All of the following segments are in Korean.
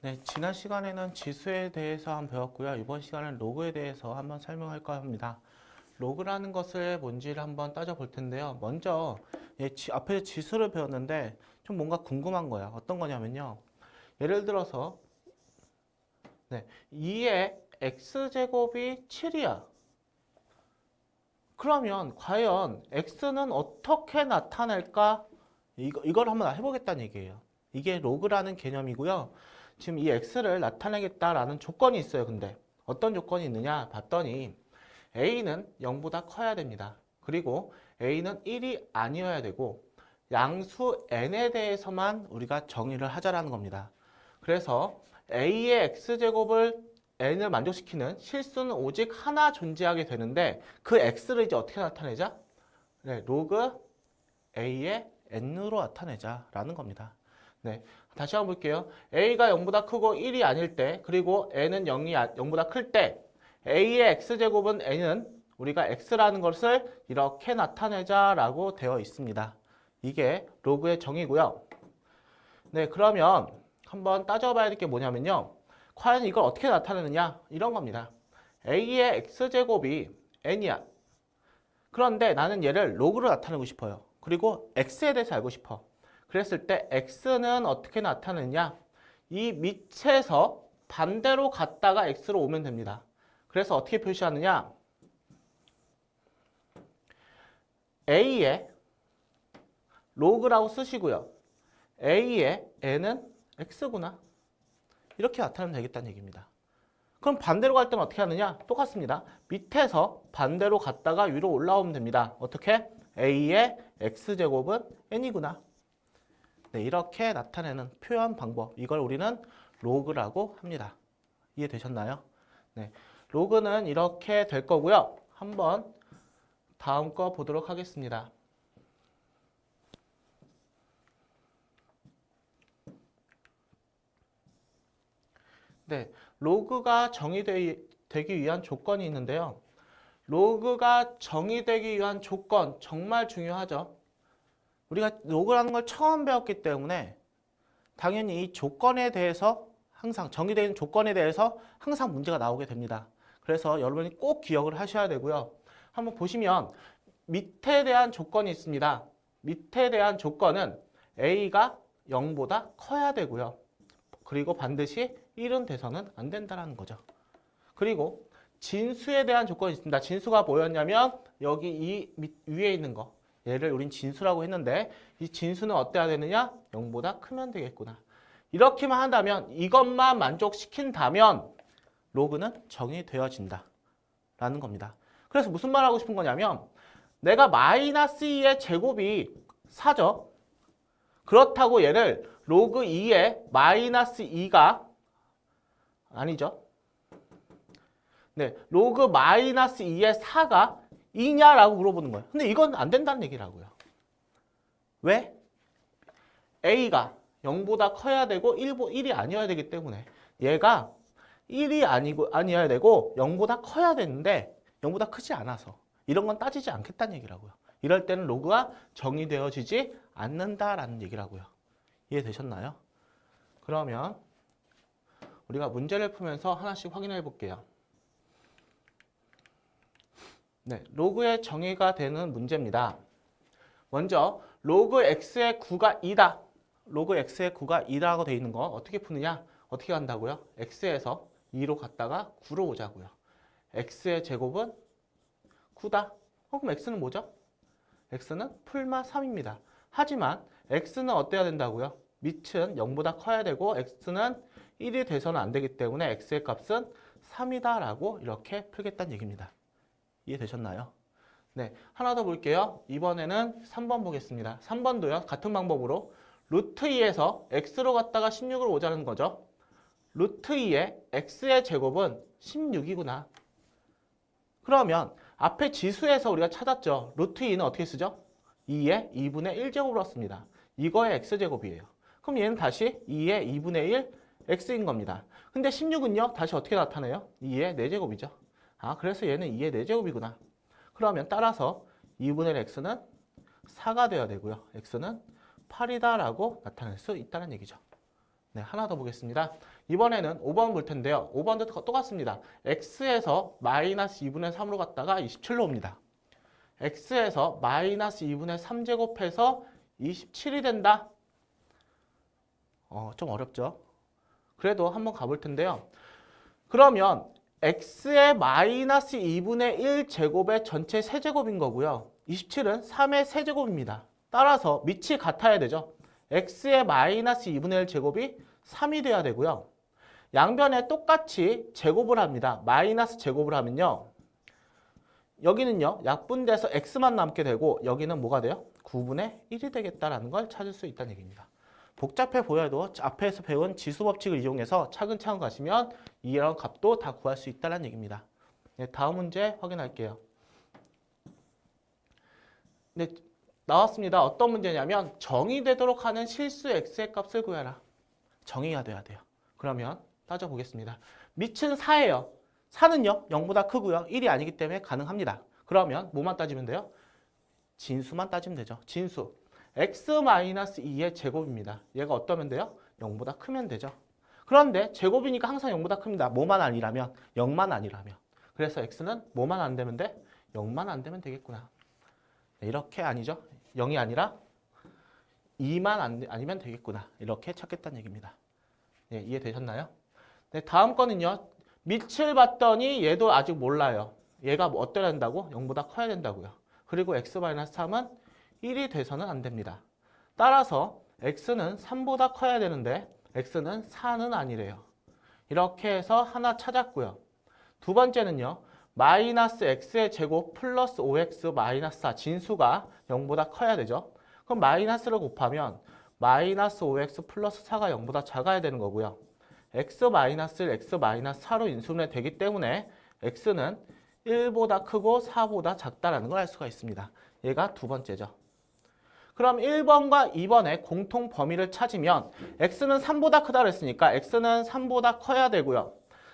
네, 지난 시간에는 지수에 대해서 한번 배웠고요. 이번 시간은 로그에 대해서 한번 설명할까 합니다. 로그라는 것을 뭔지를 한번 따져볼 텐데요. 먼저 앞에 지수를 배웠는데 좀 뭔가 궁금한 거야. 어떤 거냐면요. 예를 들어서 2의 x제곱이 7이야. 그러면 과연 x는 어떻게 나타날까? 이걸 한번 해보겠다는 얘기예요. 이게 로그라는 개념이고요. 지금 이 x를 나타내겠다라는 조건이 있어요. 근데 어떤 조건이 있느냐 봤더니 a는 0보다 커야 됩니다. 그리고 a는 1이 아니어야 되고 양수 n에 대해서만 우리가 정의를 하자라는 겁니다. 그래서 a의 x제곱을 n을 만족시키는 실수는 오직 하나 존재하게 되는데 그 x를 이제 어떻게 나타내자? 네, 로그 a의 n으로 나타내자라는 겁니다. 네, 다시 한번 볼게요. a가 0보다 크고 1이 아닐 때 그리고 n은 0보다 클 때 a의 x제곱은 n은 우리가 x라는 것을 이렇게 나타내자라고 되어 있습니다. 이게 로그의 정의고요. 네, 그러면 한번 따져봐야 될 게 뭐냐면요. 과연 이걸 어떻게 나타내느냐? 이런 겁니다. a의 x제곱이 n이야. 그런데 나는 얘를 로그로 나타내고 싶어요. 그리고 x에 대해서 알고 싶어. 그랬을 때 x는 어떻게 나타내느냐? 이 밑에서 반대로 갔다가 x로 오면 됩니다. 그래서 어떻게 표시하느냐? a의 로그라고 쓰시고요. a의 n은 x구나. 이렇게 나타내면 되겠다는 얘기입니다. 그럼 반대로 갈 때는 어떻게 하느냐? 똑같습니다. 밑에서 반대로 갔다가 위로 올라오면 됩니다. 어떻게? a의 x제곱은 n이구나. 네, 이렇게 나타내는 표현 방법. 이걸 우리는 로그라고 합니다. 이해되셨나요? 네, 로그는 이렇게 될 거고요. 한번 다음 거 보도록 하겠습니다. 네, 로그가 정의되기 위한 조건이 있는데요. 로그가 정의되기 위한 조건 정말 중요하죠. 우리가 로그라는 걸 처음 배웠기 때문에 당연히 이 조건에 대해서 항상 정의되는 조건에 대해서 항상 문제가 나오게 됩니다. 그래서 여러분이 꼭 기억을 하셔야 되고요. 한번 보시면 밑에 대한 조건이 있습니다. 밑에 대한 조건은 a가 0보다 커야 되고요. 그리고 반드시 1은 돼서는 안 된다는 거죠. 그리고 진수에 대한 조건이 있습니다. 진수가 뭐였냐면 여기 이 위에 있는 거. 얘를 우린 진수라고 했는데 이 진수는 어때야 되느냐? 0보다 크면 되겠구나. 이렇게만 한다면 이것만 만족시킨다면 로그는 정의되어진다. 라는 겁니다. 그래서 무슨 말 하고 싶은 거냐면 내가 마이너스 2의 제곱이 4죠. 그렇다고 얘를 로그 2의 마이너스 2가 아니죠. 네, 로그 마이너스 2의 4가 2냐라고 물어보는 거예요. 근데 이건 안 된다는 얘기라고요. 왜? a가 0보다 커야 되고 1이 아니어야 되기 때문에 얘가 1이 아니어야 되고 0보다 커야 되는데 0보다 크지 않아서 이런 건 따지지 않겠다는 얘기라고요. 이럴 때는 로그가 정의되어지지 않는다라는 얘기라고요. 이해되셨나요? 그러면 우리가 문제를 풀면서 하나씩 확인해 볼게요. 네, 로그의 정의가 되는 문제입니다. 먼저 로그 x의 9가 2다. 로그 x의 9가 2라고 되어 있는 거 어떻게 푸느냐? 어떻게 간다고요? x에서 2로 갔다가 9로 오자고요. x의 제곱은 9다. 그럼 x는 뭐죠? x는 풀마 3입니다. 하지만 x는 어때야 된다고요? 밑은 0보다 커야 되고 x는 1이 돼서는 안 되기 때문에 x의 값은 3이다라고 이렇게 풀겠다는 얘기입니다. 이해되셨나요? 네, 하나 더 볼게요. 이번에는 3번 보겠습니다. 3번도요. 같은 방법으로 루트 2에서 x로 갔다가 16으로 오자는 거죠. 루트 2의 x의 제곱은 16이구나. 그러면 앞에 지수에서 우리가 찾았죠. 루트 2는 어떻게 쓰죠? 2의 2분의 1제곱으로 씁니다. 이거의 x제곱이에요. 그럼 얘는 다시 2의 2분의 1 x인 겁니다. 근데 16은요. 다시 어떻게 나타내요? 2의 4제곱이죠. 아, 그래서 얘는 2의 4제곱이구나. 그러면 따라서 2분의 1 x는 4가 되어야 되고요. x는 8이다라고 나타낼 수 있다는 얘기죠. 네, 하나 더 보겠습니다. 이번에는 5번 볼 텐데요. 5번도 똑같습니다. x에서 마이너스 2분의 3으로 갔다가 27로 옵니다. x에서 마이너스 2분의 3제곱해서 27이 된다. 좀 어렵죠? 그래도 한번 가볼 텐데요. 그러면 x의 마이너스 2분의 1제곱의 전체 세제곱인 거고요. 27은 3의 세제곱입니다. 따라서 밑이 같아야 되죠. x의 마이너스 2분의 1제곱이 3이 돼야 되고요. 양변에 똑같이 제곱을 합니다. 마이너스 제곱을 하면요. 여기는요. 약분돼서 x만 남게 되고 여기는 뭐가 돼요? 9분의 1이 되겠다라는 걸 찾을 수 있다는 얘기입니다. 복잡해 보여도 앞에서 배운 지수법칙을 이용해서 차근차근 가시면 이런 값도 다 구할 수 있다는 얘기입니다. 네, 다음 문제 확인할게요. 네, 나왔습니다. 어떤 문제냐면 정의되도록 하는 실수 x의 값을 구해라. 정의가 돼야 돼요. 그러면 따져보겠습니다. 밑은 4예요. 4는요. 0보다 크고요. 1이 아니기 때문에 가능합니다. 그러면 뭐만 따지면 돼요? 진수만 따지면 되죠. 진수. x-2의 제곱입니다. 얘가 어떠면 돼요? 0보다 크면 되죠. 그런데 제곱이니까 항상 0보다 큽니다. 뭐만 아니라면? 0만 아니라면. 그래서 x는 뭐만 안 되면 돼? 0만 안 되면 되겠구나. 네, 이렇게 아니죠. 0이 아니라 2만 아니면 되겠구나. 이렇게 찾겠다는 얘기입니다. 네, 이해되셨나요? 네, 다음 거는요. 밑을 봤더니 얘도 아직 몰라요. 얘가 뭐 어때야 된다고? 0보다 커야 된다고요. 그리고 x-3은 1이 돼서는 안 됩니다. 따라서 x는 3보다 커야 되는데 x는 4는 아니래요. 이렇게 해서 하나 찾았고요. 두 번째는요. 마이너스 x의 제곱 플러스 5x 마이너스 4 진수가 0보다 커야 되죠. 그럼 마이너스를 곱하면 마이너스 5x 플러스 4가 0보다 작아야 되는 거고요. x 마이너스를 x 마이너스 4로 인수분해 되기 때문에 x는 1보다 크고 4보다 작다라는 걸 알 수가 있습니다. 얘가 두 번째죠. 그럼 1번과 2번의 공통 범위를 찾으면 x는 3보다 크다 그랬으니까 x는 3보다 커야 되고요.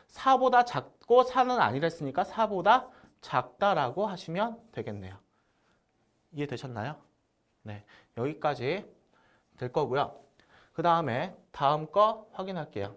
4보다 작고 4는 아니랬으니까 4보다 작다라고 하시면 되겠네요. 이해되셨나요? 네, 여기까지 될 거고요. 그 다음에 다음 거 확인할게요.